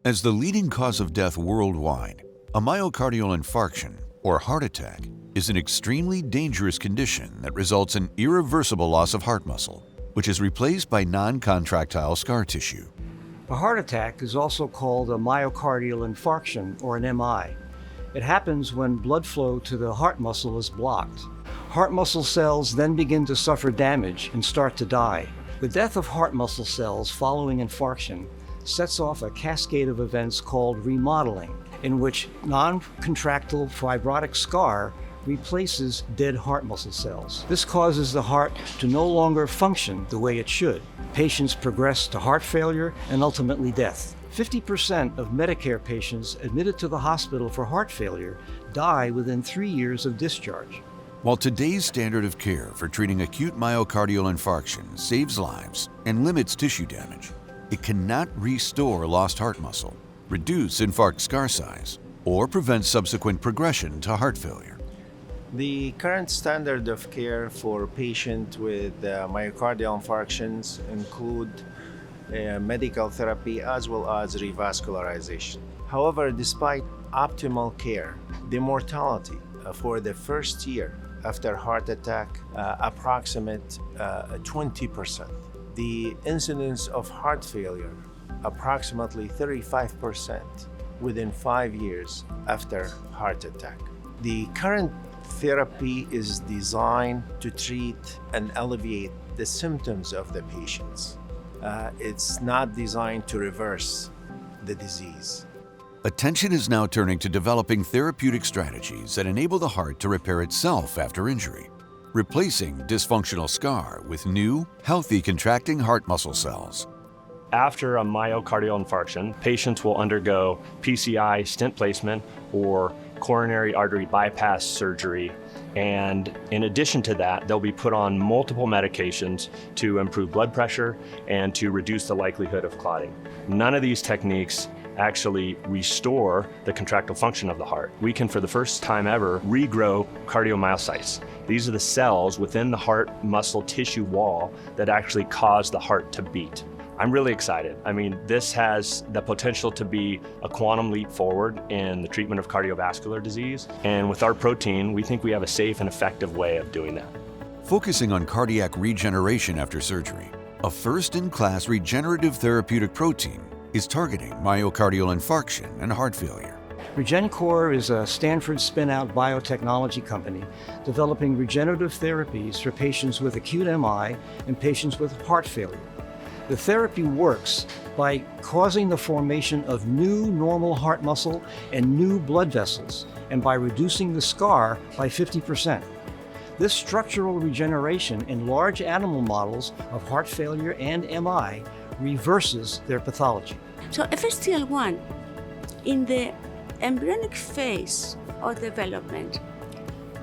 As the leading cause of death worldwide, a myocardial infarction, or heart attack, is an extremely dangerous condition that results in irreversible loss of heart muscle, which is replaced by non-contractile scar tissue. A heart attack is also called a myocardial infarction, or an MI. It happens when blood flow to the heart muscle is blocked. Heart muscle cells then begin to suffer damage and start to die. The death of heart muscle cells following infarction sets off a cascade of events called remodeling, in which non-contractile fibrotic scar replaces dead heart muscle cells. This causes the heart to no longer function the way it should. Patients progress to heart failure and ultimately death. 50% of Medicare patients admitted to the hospital for heart failure die within 3 years of discharge. While today's standard of care for treating acute myocardial infarction saves lives and limits tissue damage, it cannot restore lost heart muscle, reduce infarct scar size, or prevent subsequent progression to heart failure. The current standard of care for patients with myocardial infarctions include medical therapy as well as revascularization. However, despite optimal care, the mortality for the first year after heart attack approximate 20%. The incidence of heart failure approximately 35% within 5 years after heart attack. The current therapy is designed to treat and alleviate the symptoms of the patients. It's not designed to reverse the disease. Attention is now turning to developing therapeutic strategies that enable the heart to repair itself after injury, replacing dysfunctional scar with new, healthy contracting heart muscle cells. After a myocardial infarction, patients will undergo PCI stent placement or coronary artery bypass surgery. And in addition to that, they'll be put on multiple medications to improve blood pressure and to reduce the likelihood of clotting. None of these techniques actually restore the contractile function of the heart. We can, for the first time ever, regrow cardiomyocytes. These are the cells within the heart muscle tissue wall that actually cause the heart to beat. I'm really excited. I mean, this has the potential to be a quantum leap forward in the treatment of cardiovascular disease. And with our protein, we think we have a safe and effective way of doing that. Focusing on cardiac regeneration after surgery, a first-in-class regenerative therapeutic protein is targeting myocardial infarction and heart failure. Regencore is a Stanford spin-out biotechnology company developing regenerative therapies for patients with acute MI and patients with heart failure. The therapy works by causing the formation of new normal heart muscle and new blood vessels, and by reducing the scar by 50%. This structural regeneration in large animal models of heart failure and MI reverses their pathology. So FSTL1, in the embryonic phase of development,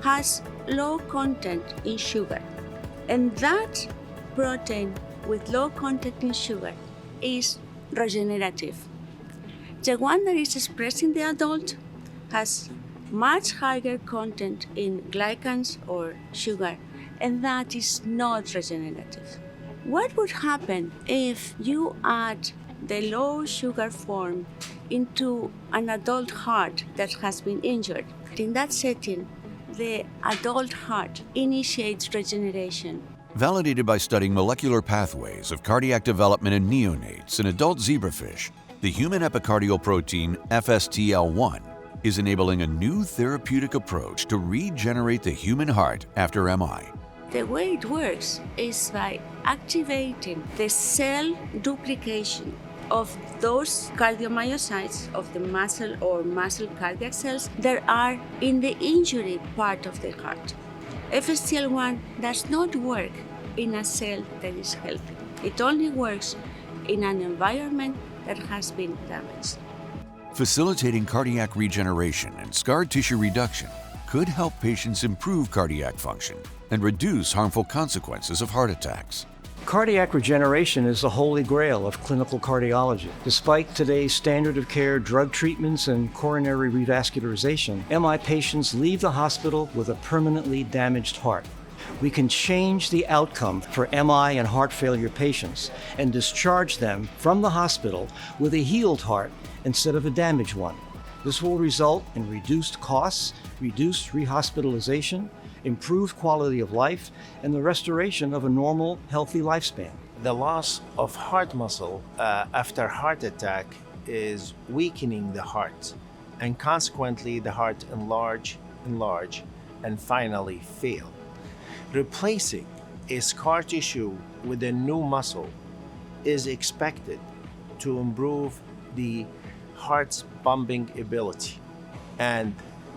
has low content in sugar, and that protein with low content in sugar is regenerative. The one that is expressed in the adult has much higher content in glycans or sugar, and that is not regenerative. What would happen if you add the low sugar form into an adult heart that has been injured? In that setting, the adult heart initiates regeneration. Validated by studying molecular pathways of cardiac development in neonates and adult zebrafish, the human epicardial protein FSTL1 is enabling a new therapeutic approach to regenerate the human heart after MI. The way it works is by activating the cell duplication of those cardiomyocytes of the muscle or muscle cardiac cells that are in the injury part of the heart. FSTL1 does not work in a cell that is healthy. It only works in an environment that has been damaged. Facilitating cardiac regeneration and scar tissue reduction could help patients improve cardiac function and reduce harmful consequences of heart attacks. Cardiac regeneration is the holy grail of clinical cardiology. Despite today's standard of care drug treatments and coronary revascularization, MI patients leave the hospital with a permanently damaged heart. We can change the outcome for MI and heart failure patients and discharge them from the hospital with a healed heart instead of a damaged one. This will result in reduced costs, reduced rehospitalization, improved quality of life, and the restoration of a normal, healthy lifespan. The loss of heart muscle after heart attack is weakening the heart, and consequently the heart enlarge, and finally fail. Replacing a scar tissue with a new muscle is expected to improve the heart's pumping ability and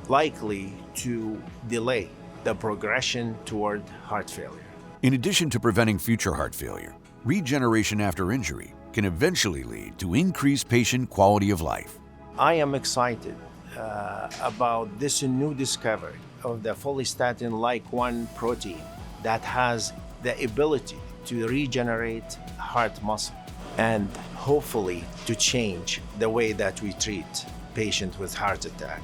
likely to delay the progression toward heart failure. In addition to preventing future heart failure, regeneration after injury can eventually lead to increased patient quality of life. I am excited about this new discovery of the follistatin-like 1 protein that has the ability to regenerate heart muscle and hopefully to change the way that we treat patients with heart attack.